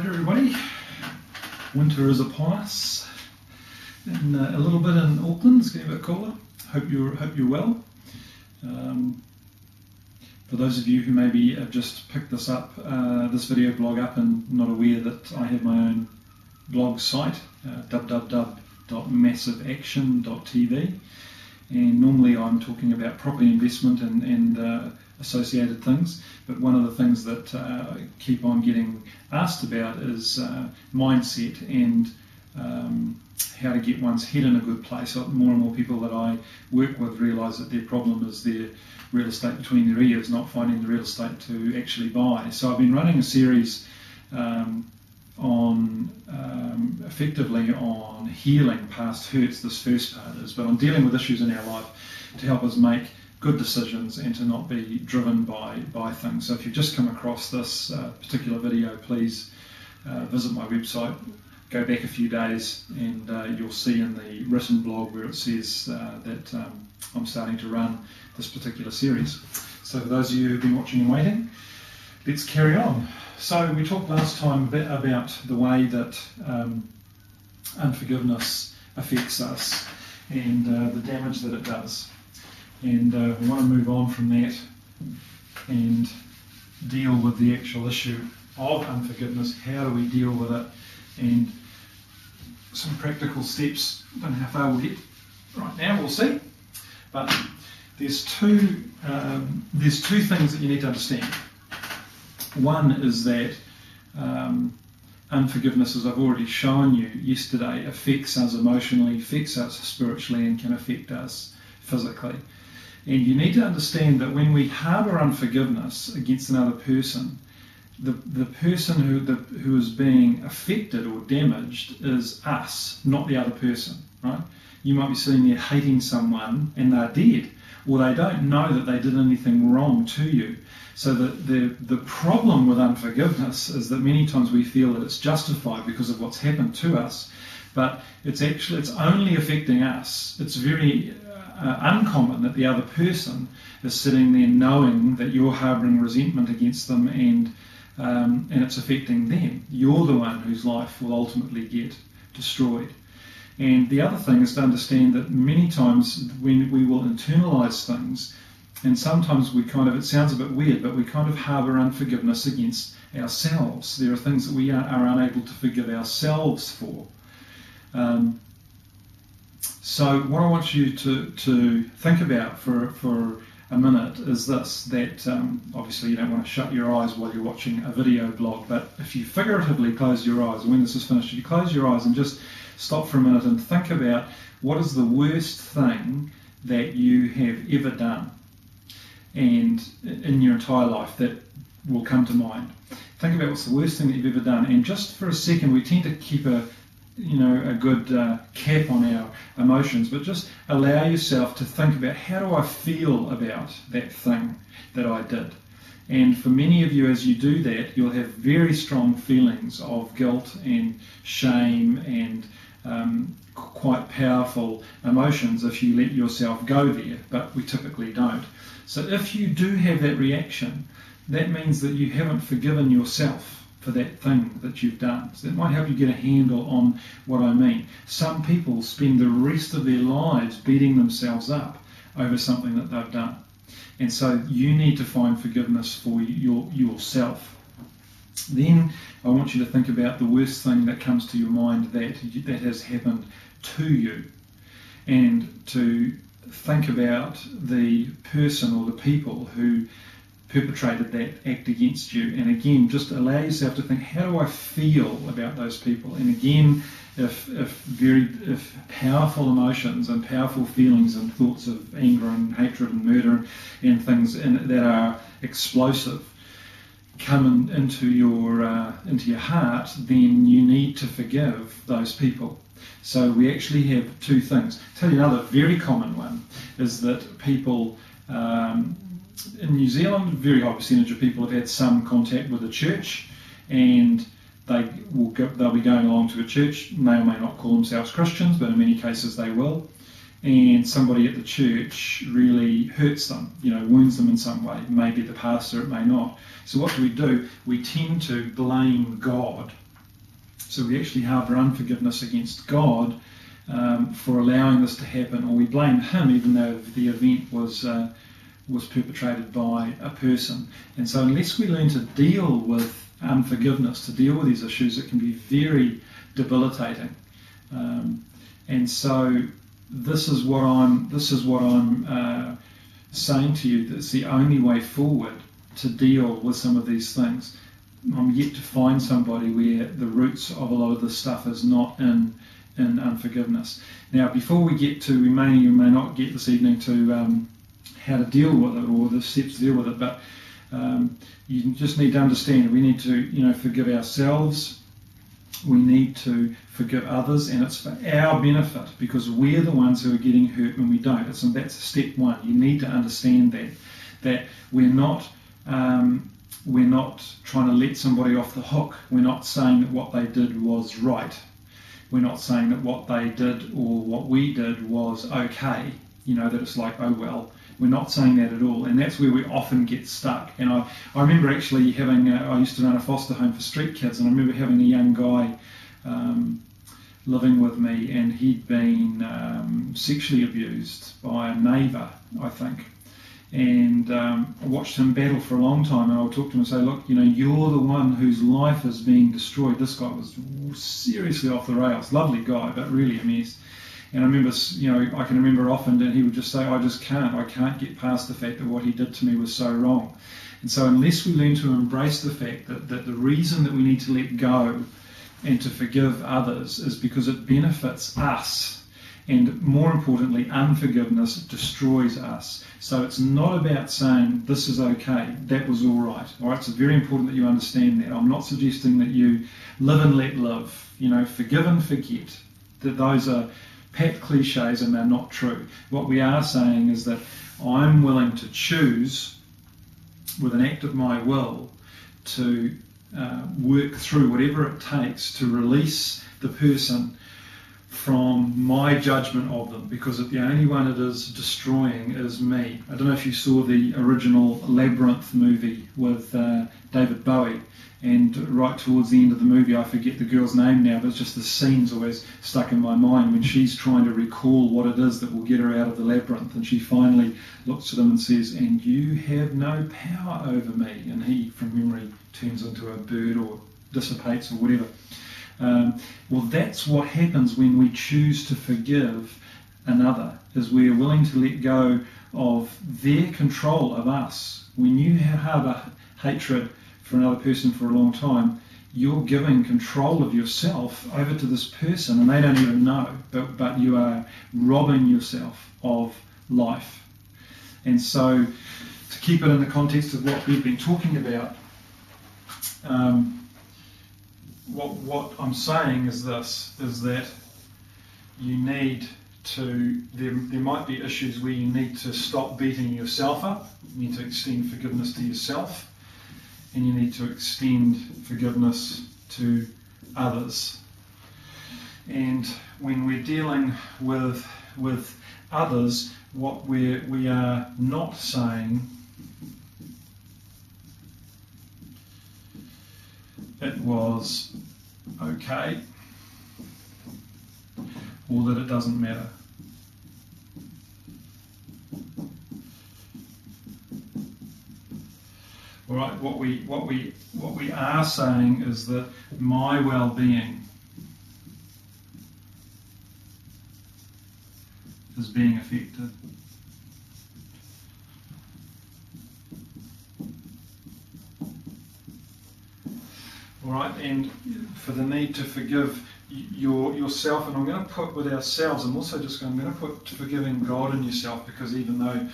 Alright everybody, winter is upon us, and a little bit in Auckland. It's getting a bit cooler. Hope you're well. For those of you who maybe have just picked this video blog up and not aware that I have my own blog site, www.massiveaction.tv, and normally I'm talking about property investment and associated things, but one of the things that I keep on getting asked about is mindset and how to get one's head in a good place. More and more people that I work with realise that their problem is their real estate between their ears, not finding the real estate to actually buy. So I've been running a series effectively on healing past hurts. This first part is, but on dealing with issues in our life to help us make good decisions and to not be driven by things. So if you've just come across this particular video, please visit my website, go back a few days, and you'll see in the written blog where it says that I'm starting to run this particular series. So for those of you who've been watching and waiting, let's carry on. So we talked last time a bit about the way that unforgiveness affects us and the damage that it does. And we want to move on from that and deal with the actual issue of unforgiveness. How do we deal with it? And some practical steps. I don't know how far we'll get right now, we'll see. But there's two things that you need to understand. One is that unforgiveness, as I've already shown you yesterday, affects us emotionally, affects us spiritually, and can affect us physically. And you need to understand that when we harbour unforgiveness against another person, the person who is being affected or damaged is us, not the other person, right? You might be sitting there hating someone and they're dead, or they don't know that they did anything wrong to you. So the problem with unforgiveness is that many times we feel that it's justified because of what's happened to us, but it's only affecting us. It's very uncommon that the other person is sitting there knowing that you're harbouring resentment against them and it's affecting them. You're the one whose life will ultimately get destroyed. And the other thing is to understand that many times when we will internalise things, and sometimes it sounds a bit weird, but we kind of harbour unforgiveness against ourselves. There are things that we are unable to forgive ourselves for. So what I want you to think about for a minute is this, that obviously you don't want to shut your eyes while you're watching a video blog, but if you figuratively close your eyes, when this is finished, if you close your eyes and just stop for a minute and think about what is the worst thing that you have ever done and in your entire life that will come to mind. Think about what's the worst thing that you've ever done, and just for a second, we tend to keep a good cap on our emotions, but just allow yourself to think about, how do I feel about that thing that I did? And for many of you, as you do that, you'll have very strong feelings of guilt and shame and quite powerful emotions if you let yourself go there, but we typically don't. So if you do have that reaction, that means that you haven't forgiven yourself for that thing that you've done. So that might help you get a handle on what I mean. Some people spend the rest of their lives beating themselves up over something that they've done. And so you need to find forgiveness for yourself. Then I want you to think about the worst thing that comes to your mind that has happened to you, and to think about the person or the people who perpetrated that act against you. And again, just allow yourself to think, how do I feel about those people? And again, if powerful emotions and powerful feelings and thoughts of anger and hatred and murder and things that are explosive come into your heart, then you need to forgive those people. So we actually have two things. I'll tell you another very common one is that people in New Zealand, a very high percentage of people have had some contact with the church, and they'll be going along to a church, may or may not call themselves Christians, but in many cases they will, and somebody at the church really hurts them, wounds them in some way. Maybe the pastor, it may not. So what do? We tend to blame God So we actually harbour unforgiveness against God for allowing this to happen, or we blame Him even though the event was perpetrated by a person. And so unless we learn to deal with unforgiveness, to deal with these issues, it can be very debilitating. And so this is what I'm saying to you, that's the only way forward to deal with some of these things. I'm yet to find somebody where the roots of a lot of this stuff is not in unforgiveness. Now, before we get to, we may or may not get this evening to how to deal with it, or the steps to deal with it, but you just need to understand we need to forgive ourselves, we need to forgive others, and it's for our benefit, because we're the ones who are getting hurt when we don't. That's step one. You need to understand that we're not trying to let somebody off the hook. We're not saying that what they did was right. We're not saying that what they did or what we did was okay, that it's like, oh well. We're not saying that at all, and that's where we often get stuck. And I remember actually I used to run a foster home for street kids, and I remember having a young guy living with me, and he'd been sexually abused by a neighbour, I think. And I watched him battle for a long time, and I would talk to him and say, look, you're the one whose life is being destroyed. This guy was seriously off the rails. Lovely guy, but really a mess. And I remember, I can remember often that he would just say, I can't get past the fact that what he did to me was so wrong. And so unless we learn to embrace the fact that the reason that we need to let go and to forgive others is because it benefits us, and more importantly, unforgiveness destroys us. So it's not about saying, this is okay, that was all right. All right, so it's very important that you understand that. I'm not suggesting that you live and let live, forgive and forget, that those are pat cliches and they're not true. What we are saying is that I'm willing to choose, with an act of my will, to work through whatever it takes to release the person from my judgment of them, because the only one it is destroying is me. I don't know if you saw the original Labyrinth movie with David Bowie, and right towards the end of the movie, I forget the girl's name now, but it's just the scene's always stuck in my mind when she's trying to recall what it is that will get her out of the labyrinth, and she finally looks at him and says, and you have no power over me, and he, from memory, turns into a bird or dissipates or whatever. Well, that's what happens when we choose to forgive another, is we're willing to let go of their control of us. When you harbour hatred for another person for a long time, you're giving control of yourself over to this person, and they don't even know, but you are robbing yourself of life. And so, to keep it in the context of what we've been talking about, what I'm saying is this, is that you need to, there might be issues where you need to stop beating yourself up, you need to extend forgiveness to yourself, and you need to extend forgiveness to others. And when we're dealing with others, what we are not saying, it was okay, or that it doesn't matter. All right, what we are saying is that my well-being is being affected. All right, and for the need to forgive yourself, and I'm going to put with ourselves, I'm also I'm going to put forgiving God in yourself, because even though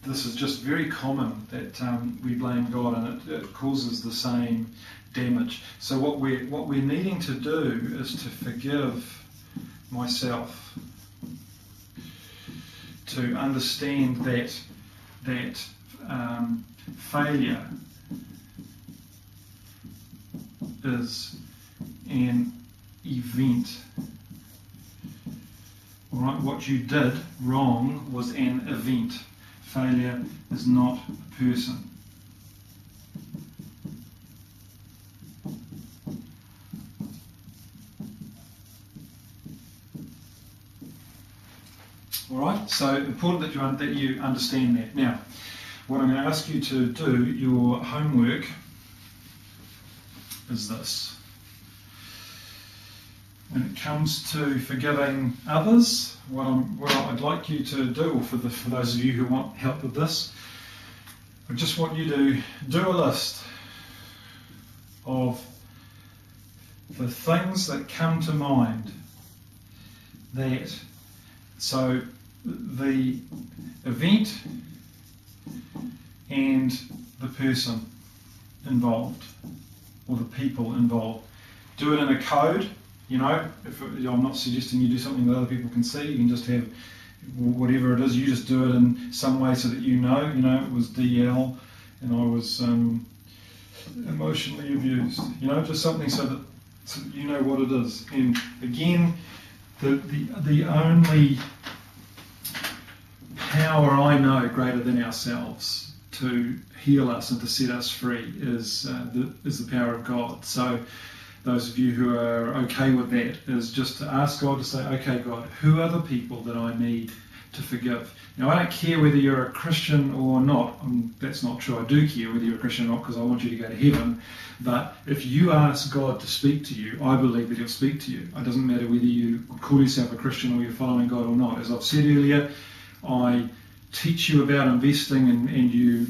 this is just very common that we blame God, and it causes the same damage. So what we're needing to do is to forgive myself, to understand that failure is an event. All right, what you did wrong was an event. Failure is not a person. All right, so important that you understand that. Now, what I'm going to ask you to do, your homework, is this. When it comes to forgiving others, what I'd like you to do, or for those of you who want help with this, I just want you to do a list of the things that come to mind so the event and the person involved, or the people involved. Do it in a code. I'm not suggesting you do something that other people can see. You can just have whatever it is. You just do it in some way so that you know. It was DL, and I was emotionally abused. Just something so that you know what it is. And again, the only power I know greater than ourselves to heal us and to set us free is the power of God. So those of you who are okay with that is just to ask God to say, okay, God, who are the people that I need to forgive? Now, I don't care whether you're a Christian or not. That's not true. I do care whether you're a Christian or not, because I want you to go to heaven. But if you ask God to speak to you, I believe that he'll speak to you. It doesn't matter whether you call yourself a Christian or you're following God or not. As I've said earlier, I teach you about investing, and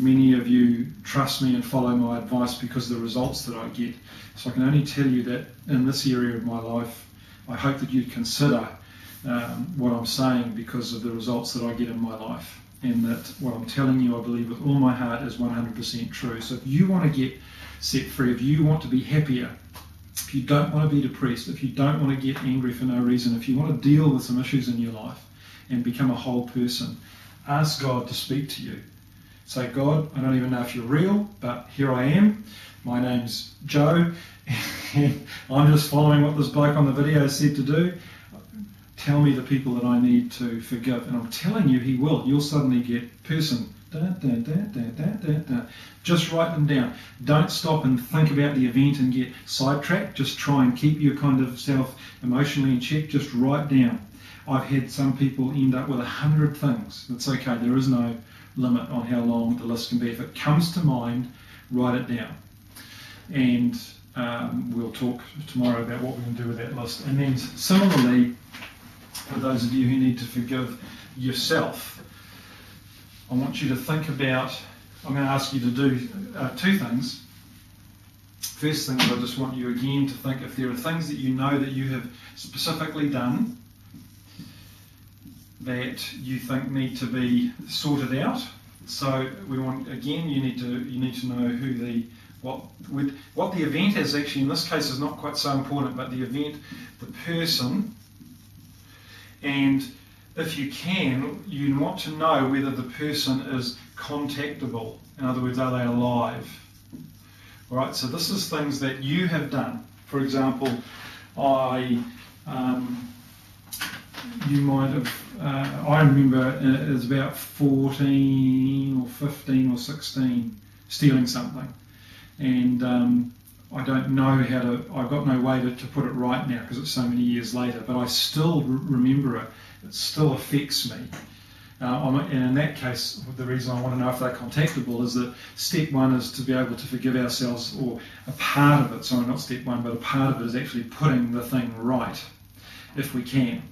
many of you trust me and follow my advice because of the results that I get. So I can only tell you that in this area of my life, I hope that you'd consider what I'm saying because of the results that I get in my life, and that what I'm telling you, I believe with all my heart, is 100% true. So if you want to get set free, if you want to be happier, if you don't want to be depressed, if you don't want to get angry for no reason, if you want to deal with some issues in your life and become a whole person, ask God to speak to you. Say, God, I don't even know if you're real, but here I am. My name's Joe, and I'm just following what this bloke on the video said to do. Tell me the people that I need to forgive. And I'm telling you, he will. You'll suddenly get person. Just write them down. Don't stop and think about the event and get sidetracked. Just try and keep your kind of self emotionally in check. Just write down. I've had some people end up with 100 things. It's okay. There is no limit on how long the list can be. If it comes to mind, write it down. And we'll talk tomorrow about what we can do with that list. And then similarly, for those of you who need to forgive yourself, I want you to think about, I'm going to ask you to do two things. First thing is I just want you again to think if there are things that you know that you have specifically done that you think need to be sorted out. So we want, again, you need to know what the event is. Actually, in this case, is not quite so important, but the event, the person, and if you can, you want to know whether the person is contactable. In other words, are they alive? All right. So this is things that you have done. For example, you might have. I remember it was about 14 or 15 or 16 stealing something, and I don't know how to. I've got no way to put it right now because it's so many years later. But I still remember it. It still affects me. And in that case, the reason I want to know if they're contactable is that step one is to be able to forgive ourselves, or a part of it. Sorry, not step one, but a part of it is actually putting the thing right, if we can.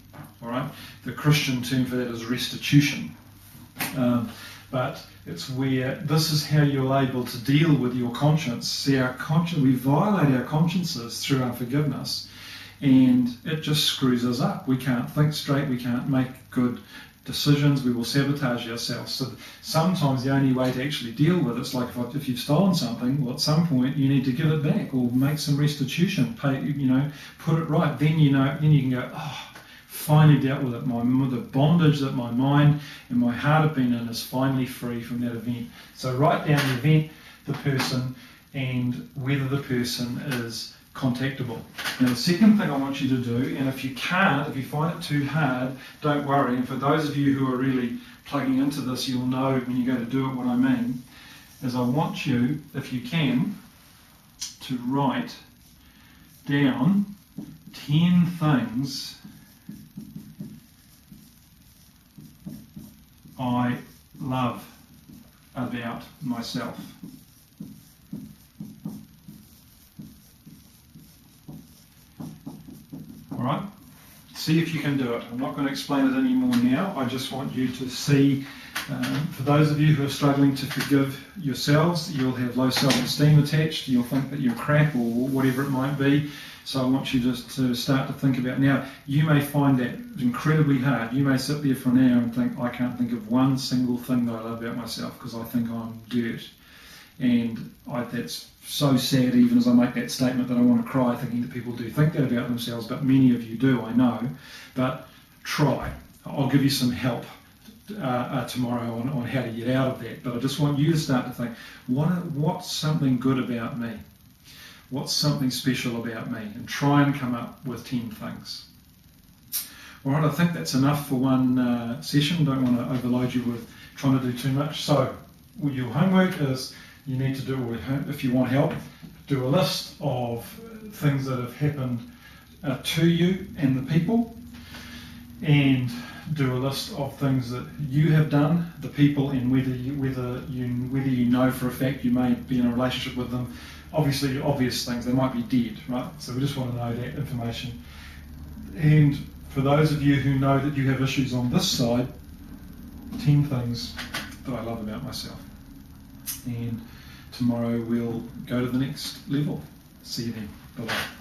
All right. The Christian term for that is restitution. But it's where this is how you're able to deal with your conscience. See, we violate our consciences through unforgiveness, and it just screws us up. We can't think straight. We can't make good decisions. We will sabotage ourselves. So sometimes the only way to actually deal with it's like if you've stolen something, well, at some point you need to give it back or make some restitution. Put it right. Then you can go, finally dealt with it. The bondage that my mind and my heart have been in is finally free from that event. So write down the event, the person, and whether the person is contactable. Now the second thing I want you to do, and if you find it too hard, don't worry. And for those of you who are really plugging into this, you'll know when you go to do it what I mean, is I want you, if you can, to write down 10 things I love about myself. All right, see if you can do it. I'm not going to explain it anymore now. I just want you to see, for those of you who are struggling to forgive yourselves, you'll have low self-esteem attached, you'll think that you're crap or whatever it might be. So I want you just to start to think about, now, you may find that incredibly hard. You may sit there for an hour and think, I can't think of one single thing that I love about myself because I think I'm dirt. And that's so sad, even as I make that statement, that I want to cry thinking that people do think that about themselves, but many of you do, I know. But try. I'll give you some help tomorrow on how to get out of that. But I just want you to start to think, what's something good about me? What's something special about me? And try and come up with 10 things. All right, I think that's enough for one session. Don't want to overload you with trying to do too much. So your homework is, you need to do, if you want help, do a list of things that have happened to you and the people, and do a list of things that you have done, the people, and whether you know for a fact you may be in a relationship with them. Obviously, obvious things, they might be dead, right? So we just want to know that information. And for those of you who know that you have issues on this side, 10 things that I love about myself. And tomorrow we'll go to the next level. See you then. Bye-bye.